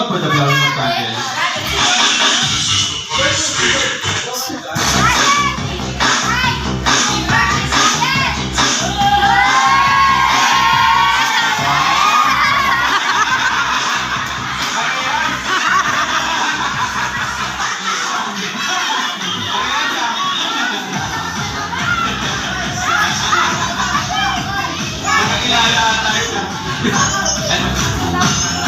Jacob for the blowing of candles.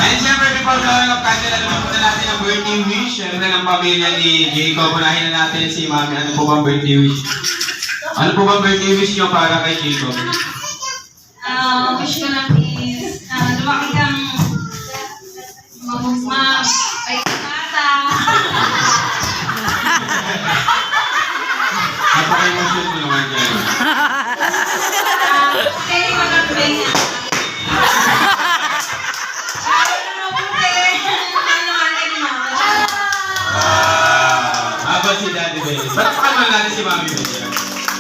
And siyempre, before blowing of candle, alam po na natin ang birthday wish. Siyempre ng pamilya ni Jacob. Unahin na natin si Mami. Ano po bang birthday wish? Ano po bang birthday wish niyo para kay Jacob? Wish ko lang is, lumaki kang bata. Napaka-emotion mo naman dyan. Kaya magagawin niya. Habang si Daddy Ben. Palakpakan mo natin si Mami Ben.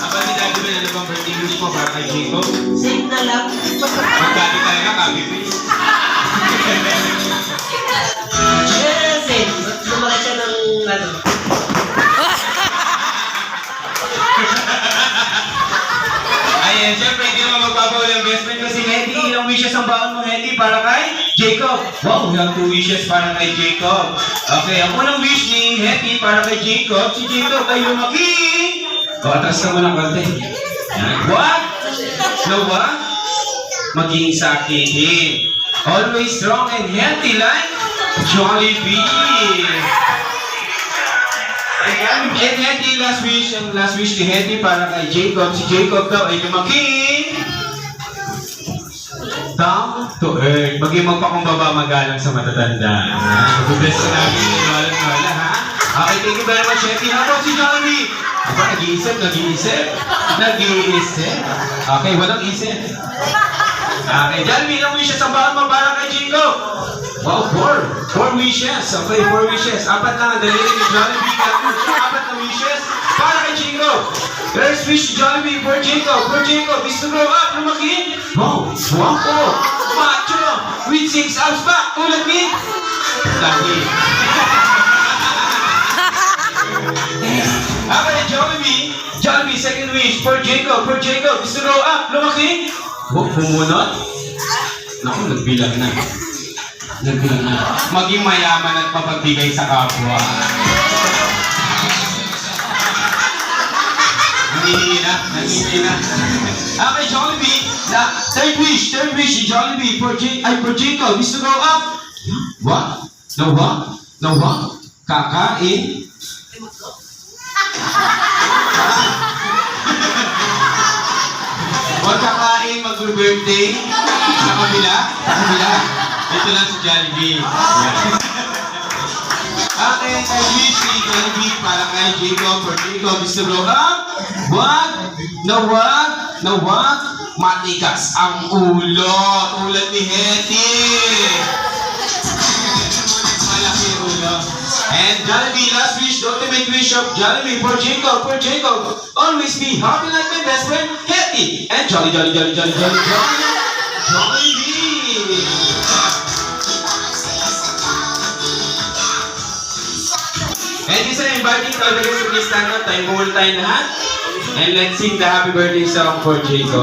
Habang si Daddy Ben, ano bang birthday wish mo para kay Jacob? Same na lang. Magdali talaga, copy paste. Yes, same. Lumaki siya ng ano. Ayan, syempre, hindi naman magpapawala ang best friend kasi Hetty, ilang wishes ang baon mo, Hetty, para kay Jacob. Wow, we have 2 wishes para kay Jacob. Okay, ang unang wish ni Hetty para kay Jacob, si Jacob ay lumaki. Atras ka mo ng konti. What? No what? Maging sakitin. Always strong and healthy like Jollibee. And Hetty, last wish ni Hetty para kay Jacob. Si Jacob daw ay lumaki. Down to earth. Maging magpakumbaba magalang sa matatanda. Bless ka namin ni Lola, ha? Okay, thank you very much, Hetty. How about si Jollibee? Aba, nag-iisip. Okay, walang isip. Okay, Jollibee, ilang wishes ang baon mo para kay Jacob? Wow, 4 wishes. Okay, 4 wishes. 4 lang ang daliri ni Jollibee. Apat na wishes para kay Jacob. First wish, Jollibee, for Jacob. Is to grow up, lumaki. Wow, guwapo, macho, with 6 abs pa. Tulad ni Lagi. Okay, Jollibee, second wish, for Jacob. Is to grow up, lumaki. Wow, pumunot. Naku, nagbilang na. Maging mayaman at mapagbigay sa kapwa. Nangingi na. Okay, Jollibee. Third wish, Jollibee, for Jacob, is to grow up. What? No what? Kakain? Huwag kakain, mag-birthday. Sa kabila. Ito lang si Jollibee. Okay, third wish ni Jollibee para kay Jacob, for Jacob is to grow up. What? No what? Matigas ang ulo. Tulad ni Hetty. Malaki ulo. And Jollibee, last wish, the ultimate wish of Jollibee, for Jacob. Always be happy like my best friend, Hetty. And Jollibee. And isa na inviting to all the guests to please stand up. Tayo muna tayo lahat. And let's sing the happy birthday song for Jacob.